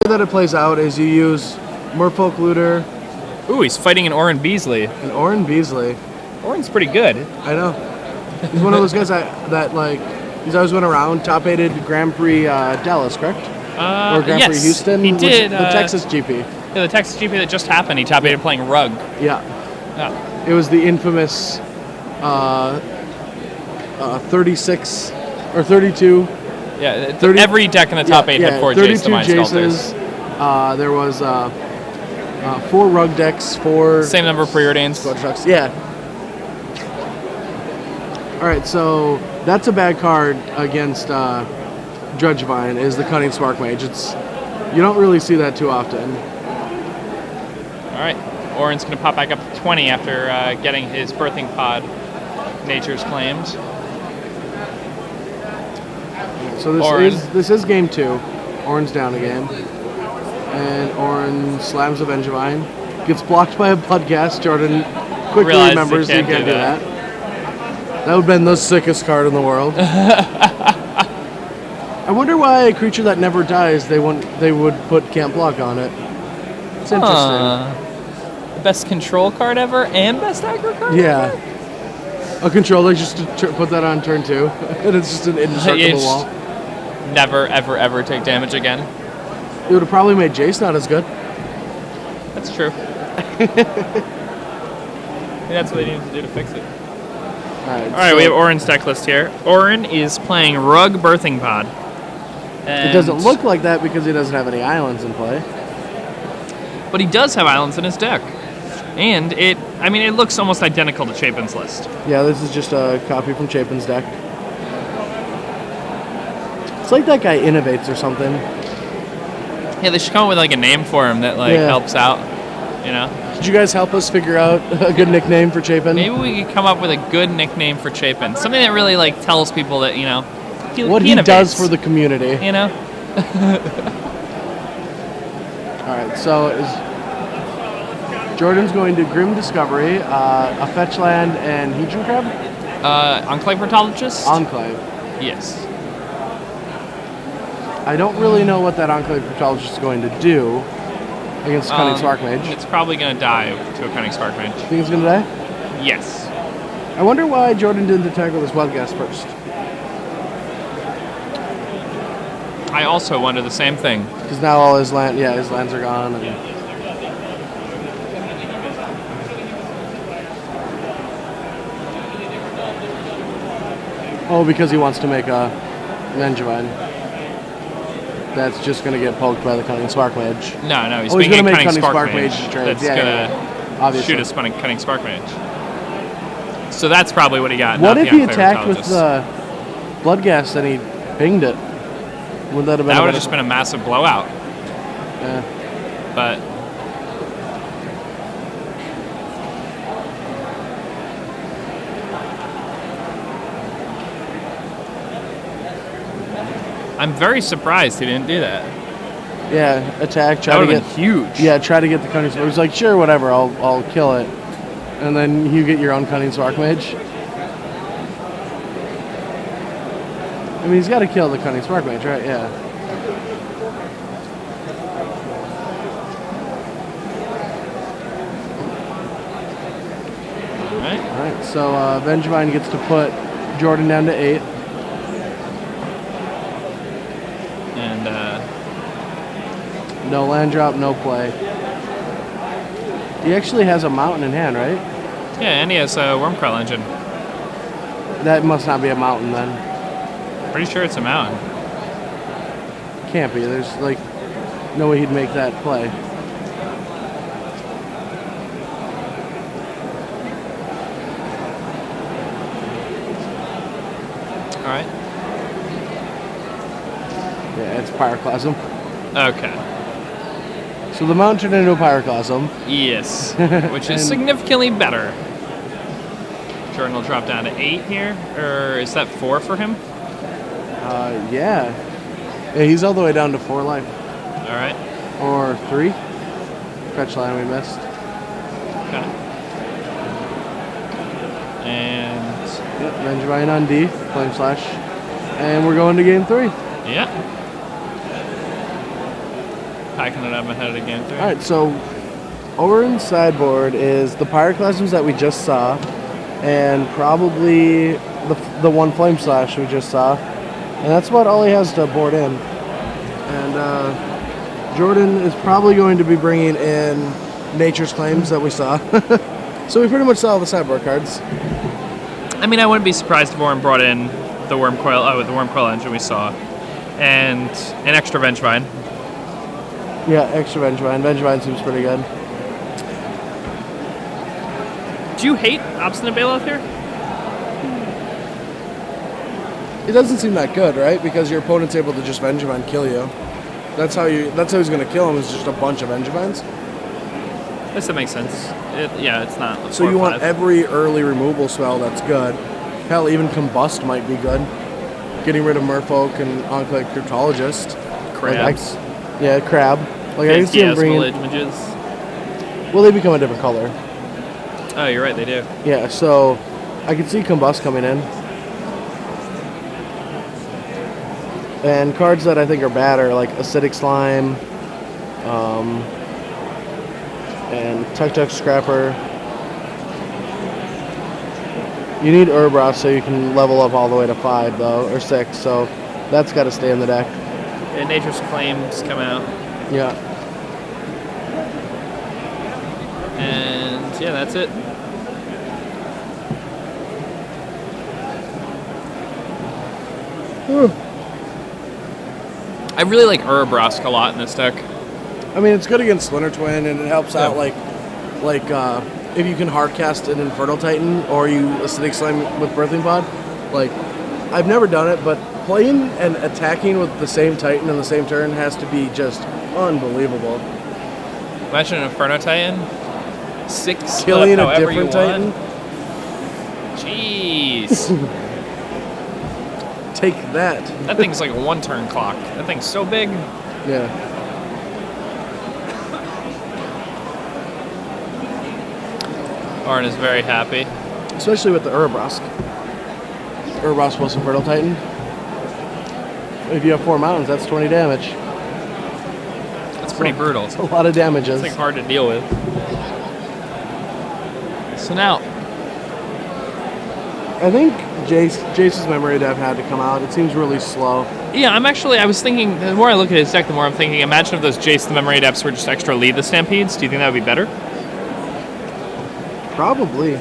that it plays out is you use Merfolk Looter. Ooh, he's fighting an Orrin Beasley. An Orrin Beasley. Orrin's pretty good. I know. He's one of those guys that like, he's always went around, top-aided Grand Prix Dallas, correct? Or Grand Prix Houston? He did. The Texas GP. Yeah, the Texas GP that just happened, he top-aided playing Rug. Yeah. Yeah. It was the infamous 36 or 32. Yeah, every deck in the top 8 had 4 Jace to Mind Sculptors. There was 4 Rug decks, 4... Same number of preordains. Yeah. Alright, so that's a bad card against Drudgevine, is the Cunning Spark Mage. You don't really see that too often. Alright, Orrin's going to pop back up to 20 after getting his Birthing Pod Nature's claimed. So this is game 2. Orrin's down a game. And Orrin slams a Vengevine. Gets blocked by a Bloodghast. Jordan quickly remembers he can't do that. That would have been the sickest card in the world. I wonder why a creature that never dies, they would put Can't Block on it. It's interesting. Best control card ever and best aggro card ever? A controller just to put that on turn 2. And it's just an indestructible wall. Never, ever, ever take damage again. It would have probably made Jace not as good. That's true. That's what they needed to do to fix it. Alright, we have Orrin's deck list here. Orrin is playing Rug Birthing Pod. It doesn't look like that because he doesn't have any islands in play. But he does have islands in his deck. And it looks almost identical to Chapin's list. Yeah, this is just a copy from Chapin's deck. It's like that guy innovates or something. Yeah, they should come up with like a name for him that helps out, you know? Could you guys help us figure out a good nickname for Chapin? Maybe we could come up with a good nickname for Chapin. Something that really like tells people that, you know, what he does for the community. You know? Alright, so Jordan's going to Grim Discovery, a fetch land, and Hedron Crab? Enclave Rhotologist? Enclave. Yes. I don't really know what that Enclave Rhotologist is going to do against Cunning Spark Mage. It's probably going to die to a Cunning Spark Mage. You think it's going to die? Yes. I wonder why Jordan didn't attack with his Bloodghast first. I also wonder the same thing. Because now all his lands are gone. And because he wants to make a Vengevine. That's just going to get poked by the Cunning Spark Mage. No, he's going to make Cunning Spark Mage trades. That's going to shoot a Cunning Spark Mage. So that's probably what he got. What if he attacked with the Bloodghast and he pinged it? Would that have been? That would have just been a massive blowout. Yeah. But I'm very surprised he didn't do that. Yeah, attack. That would have been huge. Yeah, try to get the Cunning Spark. He was like, sure, whatever, I'll kill it, and then you get your own Cunning Spark Mage. I mean, he's got to kill the Cunning Spark Mage, right? Yeah. All right. So Vengevine gets to put Jordan down to 8. No land drop, no play. He actually has a mountain in hand, right? Yeah, and he has a Wormcrawl engine. That must not be a mountain then. Pretty sure it's a mountain. Can't be. There's like no way he'd make that play. All right. Yeah, it's Pyroclasm. Okay. So the mountain turned into a Pyroclasm. Yes, which is significantly better. Jordan will drop down to 8 here, or is that 4 for him? Yeah, he's all the way down to 4 life. All right. Or 3. Fetch line we missed. Okay. And Vengevine on D, Flame Slash, and we're going to game 3. Yeah. packing it up ahead of the game 3. All right, so Orrin's sideboard is the Pyroclasms that we just saw, and probably the one Flame Slash we just saw, and that's about all he has to board in. And Jordan is probably going to be bringing in Nature's Claims that we saw. So we pretty much saw all the sideboard cards. I mean, I wouldn't be surprised if Orrin brought in the the Worm Coil engine we saw, and an extra Vengevine. Yeah, extra Vengevine. Vengevine seems pretty good. Do you hate Obstinate Baloth here? It doesn't seem that good, right? Because your opponent's able to just Vengevine kill you. That's how he's going to kill him, is just a bunch of Vengevines. I guess that makes sense. It's not. So you want every early removal spell that's good. Hell, even Combust might be good. Getting rid of Merfolk and Enclave Cryptologist. Crabs. Crab. Like, I can see him bringing... images. Well, they become a different color. Oh, you're right, they do. Yeah, so I can see Combust coming in. And cards that I think are bad are like Acidic Slime, and Tuk Scrapper. You need Urboros so you can level up all the way to 5 though, or 6, so that's got to stay in the deck. And Nature's Claims come out. Yeah. And yeah, that's it. I really like Urboros a lot in this deck. I mean, it's good against Splinter Twin, and it helps out like if you can hardcast an Infernal Titan or you Acidic Slime with Birthing Pod. Like, I've never done it, but playing and attacking with the same Titan in the same turn has to be just unbelievable. Imagine an Inferno Titan, 6 killing a different Titan. Jeez. Take that. That thing's like a 1-turn clock. That thing's so big. Yeah. Orrin is very happy. Especially with the Urboros. Urboros plus Infernal Titan. If you have 4 mountains, that's 20 damage. That's pretty brutal. It's a lot of damages. It's like hard to deal with. So now, I think Jace's memory dev had to come out. It seems really slow. Yeah, I was thinking, the more I look at his deck, the more I'm thinking, imagine if those Jace the Memory Adepts were just extra Lead the Stampedes. Do you think that would be better? Probably.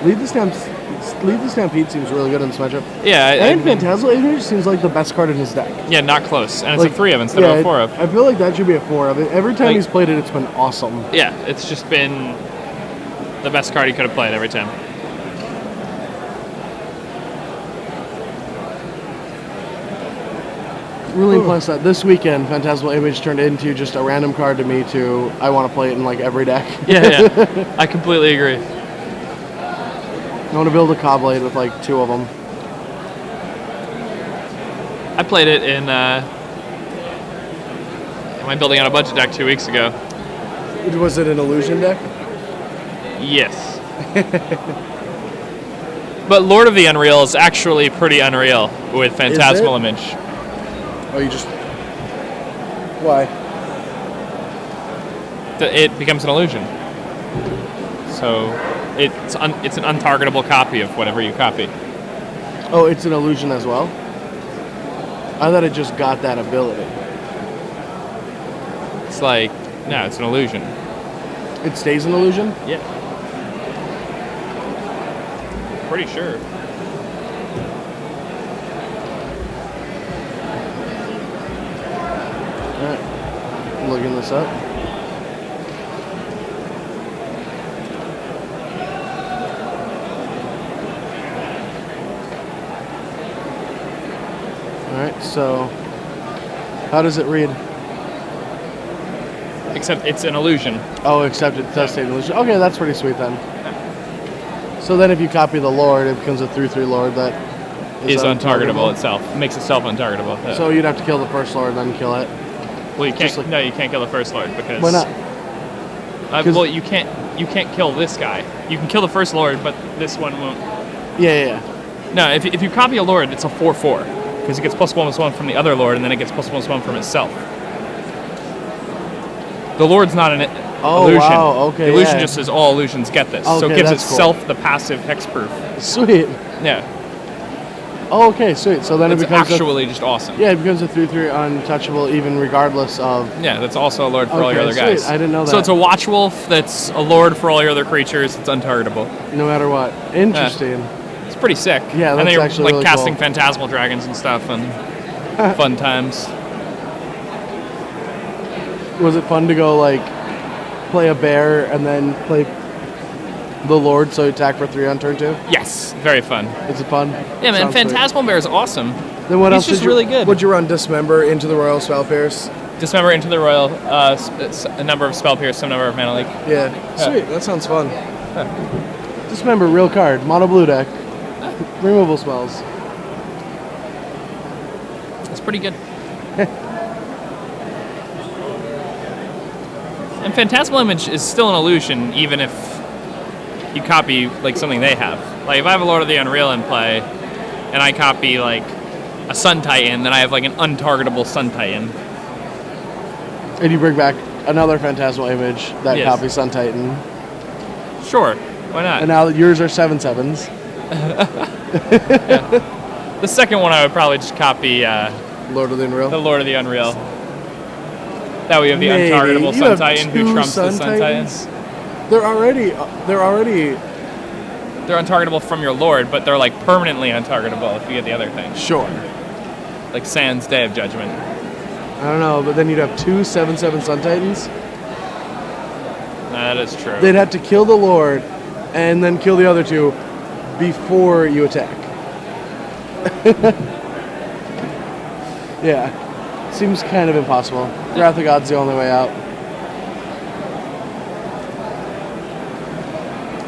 Lead the Stampede seems really good in this matchup. Yeah. And Phantasmal Image seems like the best card in his deck. Yeah, not close. And it's a 3 of instead of a 4 of. I feel like that should be a 4 of. Every time he's played it, it's been awesome. Yeah, it's just been the best card he could have played every time. Really impressed that this weekend Phantasmal Image turned into just a random card to me to I want to play it in like every deck. Yeah. I completely agree. I want to build a Cobblade with like 2 of them. I played it in my building on a budget deck 2 weeks ago. Was it an illusion deck? Yes. But Lord of the Unreal is actually pretty unreal with Phantasmal Image. Oh, you just... Why? It becomes an illusion. So it's an untargetable copy of whatever you copy. Oh, it's an illusion as well? I thought it just got that ability. It's like, no, it's an illusion. It stays an illusion? Yeah. Pretty sure. Alright. Looking this up. Alright, so how does it read? Except it's an illusion. Oh, except it does stay an illusion. Okay, that's pretty sweet then. So then if you copy the Lord, it becomes a 3/3 Lord that is untargetable itself. It makes itself untargetable. Yeah. So you'd have to kill the first Lord and then kill it. Well, you can't. No, you can't kill the first Lord because. Why not? Well, you can't. You can't kill this guy. You can kill the first Lord, but this one won't. Yeah. No, if you copy a Lord, it's a 4/4 because it gets +1/+1 from the other Lord, and then it gets +1/+1 from itself. The Lord's not an Oh, illusion. wow, okay, The illusion yeah. just says all illusions get this. So Okay, it gives that's cool. itself the passive hexproof. Sweet. Yeah. Oh, okay, sweet. So then It's it becomes actually just awesome. it becomes a 3/3 untouchable, even regardless of. Yeah, that's also a lord for all Okay, your other sweet. guys. I didn't know So that. it's a watch wolf that's a lord for all your other creatures. It's untargetable. No matter what. Interesting. It's pretty sick. Yeah, and then that's you're actually like really casting cool. phantasmal dragons and stuff and fun times. Was it fun to go like play a bear and then play the Lord, so you attack for 3 on turn 2? Yes, very fun. Is it fun? Yeah, man, Sounds sweet. Phantasmal Bear is awesome. Then what He's else just did you, really good. Would you run Dismember into the Royal Spell Pierce? Dismember into the Royal, a number of Spell Pierce, some number of Mana Leak. Yeah. Sweet. That sounds fun. Dismember, real card, mono blue deck, removal spells. It's pretty good. And Phantasmal Image is still an illusion, even if you copy like something they have. Like if I have a Lord of the Unreal in play, and I copy like a Sun Titan, then I have like an untargetable Sun Titan. And you bring back another Phantasmal Image that Yes. copies Sun Titan. Sure, why not? And now that yours are 7/7s. The second one I would probably just copy Lord of the Unreal. the Lord of the Unreal. That way you have the Maybe. untargetable You Sun have Titan who 2 trumps the Sun Sun Titans? Titan. They're already They're untargetable from your Lord, but they're like permanently untargetable if you get the other thing. sure. Like Sans Day of Judgment. I don't know, but then you'd have 2 7/7 Sun Titans. That is true. They'd have to kill the Lord and then kill the other 2 before you attack. Yeah. Seems kind of impossible. Wrath of God's the only way out.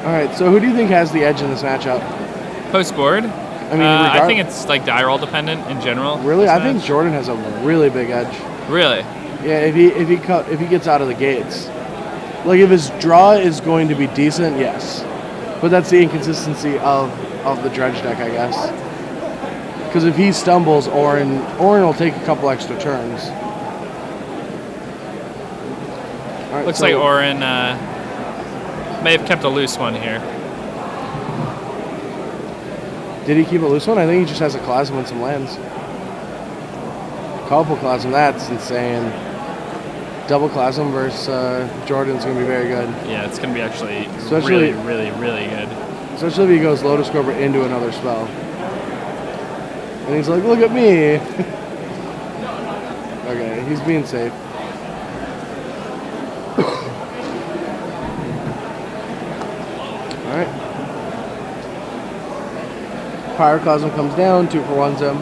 Alright, so who do you think has the edge in this matchup? Post board. I mean, I think it's like die roll dependent in general. Really? this I think match. Jordan has a really big edge. Really? Yeah, if he gets out of the gates. Like if his draw is going to be decent, yes. But that's the inconsistency of the dredge deck, I guess. Because if he stumbles, Orrin will take a couple extra turns. All right, Looks so like Orrin may have kept a loose one here. did he keep a loose one? I think he just has a Classum and some lands. Couple Classum, that's insane. Double Classum versus Jordan's going to be very good. Yeah, it's going to be actually Especially- really good. Especially if he goes Lotus Cobra into another spell. And he's like, look at me. Okay, he's being safe. Alright. Pyroclasm comes down, 2 for 1 zone.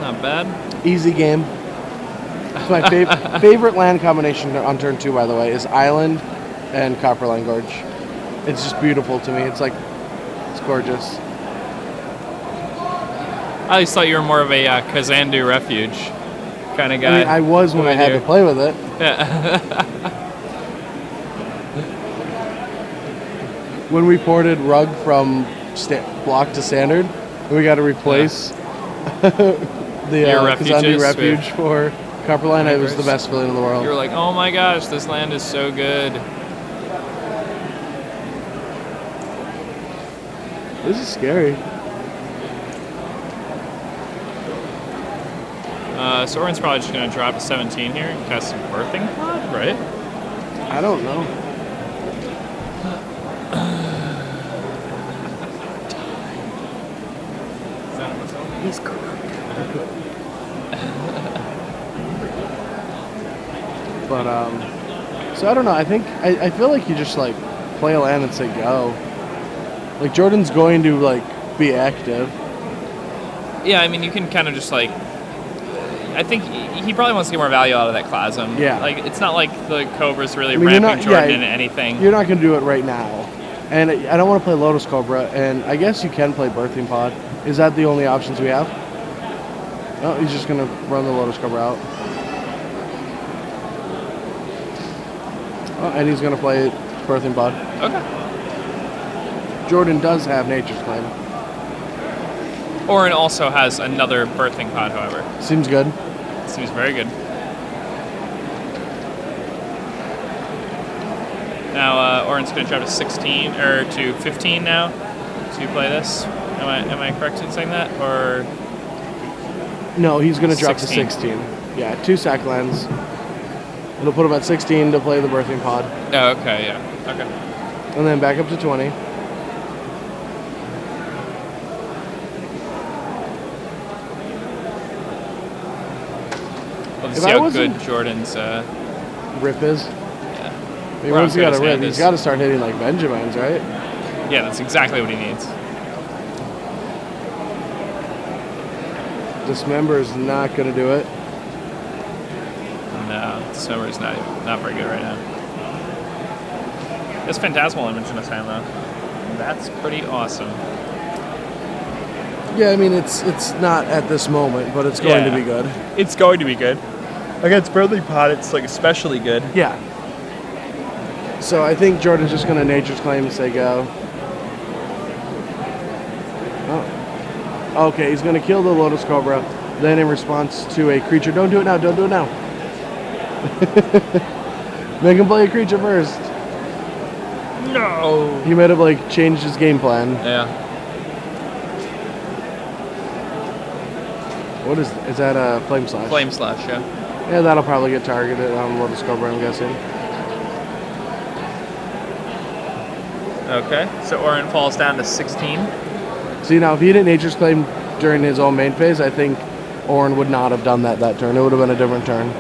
Not bad. Easy game. It's my favorite land combination on turn 2, by the way, is Island and Copperline Gorge. It's just beautiful to me. It's like, it's gorgeous. I always thought you were more of a Kazandu Refuge kind of guy. I mean, I was when I had to play with it. Yeah. When we ported Rug from block to standard, we got to replace the Your Kazandu refuges Refuge for Copperline. It was the Tigers. best feeling in the world. You were like, oh my gosh, this land is so good. This is scary. So Orrin's probably just going to drop to 17 here and cast some Birthing Pod, right? I don't know. He's correct. But so I don't know. I think I feel like you just like play a land and say go. Like Jordan's going to like be active. Yeah, I mean, you can kind of just like... I think he probably wants to get more value out of that Classum. Yeah. Like, it's not like the Cobra's really I mean, you're ramping not- Jordan yeah, into anything. You're not going to do it right now. And I don't want to play Lotus Cobra, and I guess you can play Birthing Pod. Is that the only options we have? No, he's just going to run the Lotus Cobra out. Oh, and he's going to play Birthing Pod. Okay. Jordan does have Nature's Claim. Orrin also has another Birthing Pod, however. Seems good. Seems very good. Now Orrin's going to drop to 16 or to 15 now to play this. Am I correct in saying that, or? No, he's going to drop 16. to 16. Yeah, 2 sack lands. It'll put him at 16 to play the birthing pod. Oh, okay, yeah, okay. And then back up to 20. Let's see how good Jordan's rip is. Yeah. I mean, once he got a rip, he's got to start hitting like Benjamins, right? Yeah, that's exactly what he needs. Dismember is not going to do it. No, Dismember is not very good right now. This Phantasmal image in his hand, though. That's pretty awesome. Yeah, I mean, it's not at this moment, but it's going to be good. It's going to be good. Against Birthing Pod, it's like especially good. Yeah. So I think Jordan's just going to Nature's Claim and say go. Oh. Okay, he's going to kill the Lotus Cobra. Then in response to a creature, don't do it now, don't do it now. Make him play a creature first. No. He might have like changed his game plan. Yeah. What is that? A Flame Slash? Flame Slash, yeah. Yeah, that'll probably get targeted on Lotus Cobra, I'm guessing. Okay, so Orrin falls down to 16. See, now if he didn't Nature's Claim during his own main phase, I think Orrin would not have done that turn. It would have been a different turn.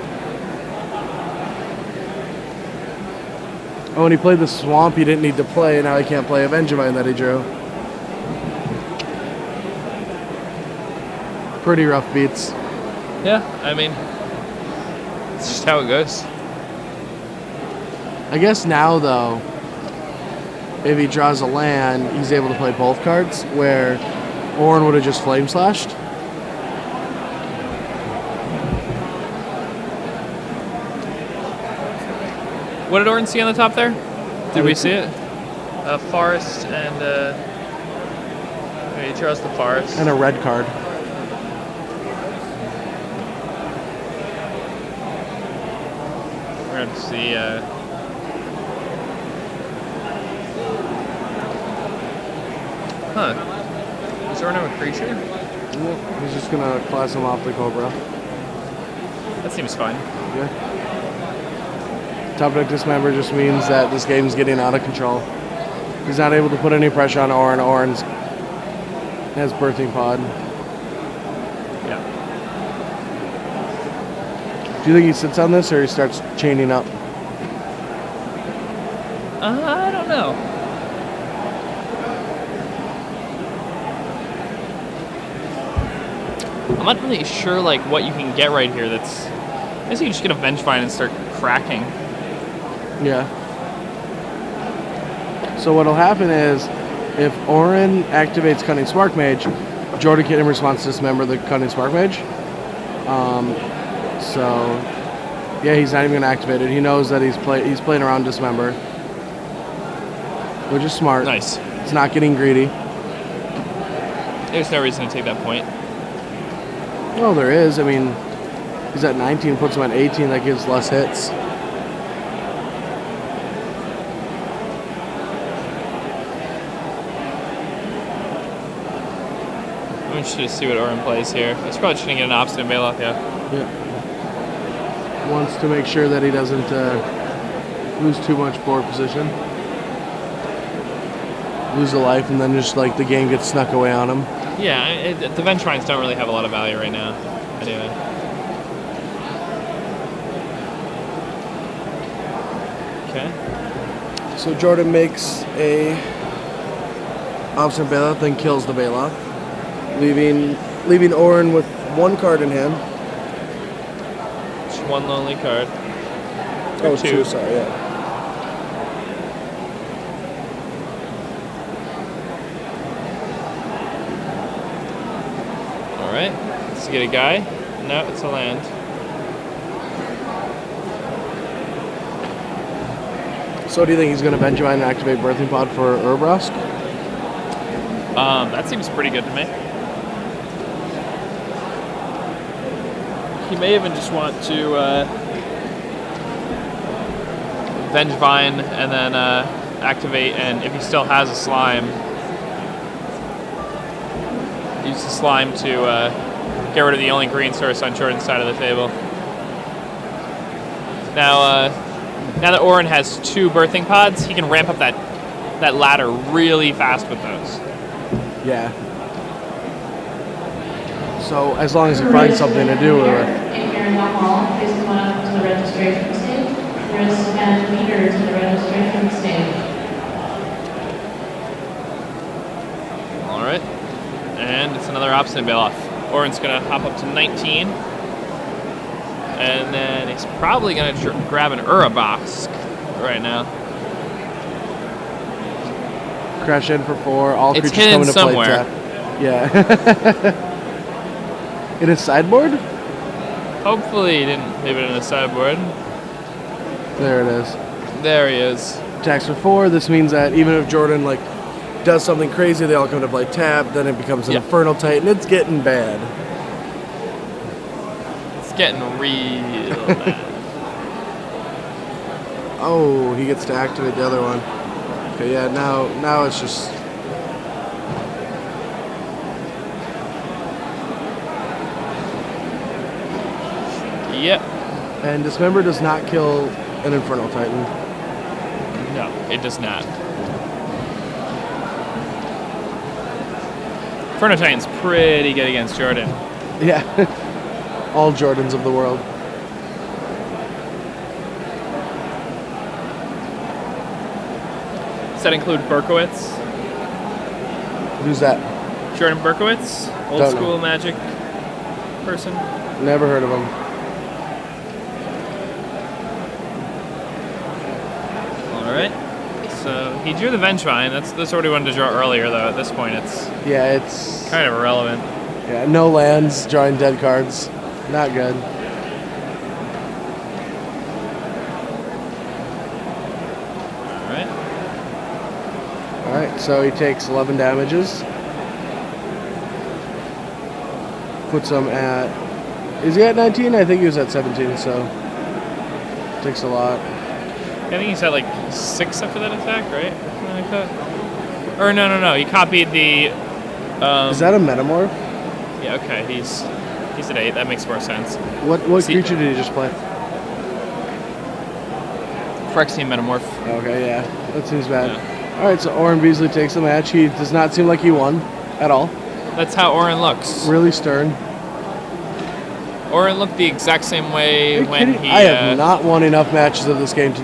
Oh, and he played the Swamp he didn't need to play, and now he can't play a Vengevine that he drew. Pretty rough beats. Yeah, I mean, it's just how it goes. I guess now, though, if he draws a land, he's able to play both cards, where Orrin would have just Flame Slashed. What did Orrin see on the top there? Did we see it? A forest and he draws the forest. And a red card. We're going to see Does Orrin have a creature? Yep. He's just gonna class him off the Cobra. That seems fine. Yeah. Top deck Dismember just means that this game's getting out of control. He's not able to put any pressure on Orrin. Orrin has Birthing Pod. Yeah. Do you think he sits on this or he starts chaining up? I don't know. I'm not really sure like what you can get right here. That's I guess you can just get a Vengevine and start cracking. Yeah. So what'll happen is, if Orrin activates Cunning Spark Mage, Jordan can in response to Dismember the Cunning Spark Mage. So yeah, he's not even gonna activate it. He knows that he's playing around Dismember, which is smart. Nice. It's not getting greedy. There's no reason to take that point. Well, there is. I mean, he's at 19, puts him at 18. That gives less hits. I'm interested to see what Orrin plays here. He's probably trying to get an Obstinate Bailoff, yeah. Yeah. Wants to make sure that he doesn't lose too much board position. Lose a life, and then just like the game gets snuck away on him. Yeah, the Vengevines don't really have a lot of value right now. Anyway. Okay. So Jordan makes a Obstinate Bailoff, then kills the Bailoff, leaving Orrin with one card in hand. Just one lonely card. Oh, two. Sorry, yeah. Alright, let's get a guy. No, it's a land. So do you think he's going to Vengevine and activate Birthing Pod for Urbrask? That seems pretty good to me. He may even just want to Vengevine, and then activate, and if he still has a slime, use the slime to get rid of the only green source on Jordan's side of the table. Now that Orrin has 2 birthing pods, he can ramp up that ladder really fast with those. Yeah. So as long as he finds something to do with it. If you're in the hall, please come on up to the registration stage. There is a meter to the registration stage. All right, and it's another Obstinate Bailoff. Orrin's gonna hop up to 19, and then he's probably gonna grab an Urabosk right now. Crash in for 4. All It's creatures hidden come into play somewhere. tap. Yeah. In his sideboard? Hopefully he didn't leave it in the sideboard. There it is. There he is. Attacks for 4. This means that even if Jordan does something crazy, they all come to play tap. Then it becomes an Infernal Titan. It's getting bad. It's getting real bad. Oh, he gets to activate the other one. Okay, yeah. Now it's just. Yep. And Dismember does not kill an Infernal Titan. No, it does not. Inferno Titan's pretty good against Jordan. Yeah. All Jordans of the world. Does that include Berkowitz? Who's that? Jordan Berkowitz? Old Don't school know. Magic person? Never heard of him. Alright. So he drew the Vengevine. That's what he wanted to draw earlier, though. At this point, it's kind of irrelevant. Yeah, no lands, drawing dead cards. Not good. Alright. Alright, so he takes 11 damages. Puts him at... Is he at 19? I think he was at 17, so... Takes a lot. I think he's at like 6 after that attack, right? Something like that. Or no. He copied the... Is that a Metamorph? Yeah, okay. He's at 8. That makes more sense. What creature did he just play? Phyrexian Metamorph. Okay, yeah. That seems bad. Yeah. Alright, so Orrin Beasley takes the match. He does not seem like he won at all. That's how Orrin looks. Really stern. Orrin looked the exact same way when he... I have not won enough matches of this game to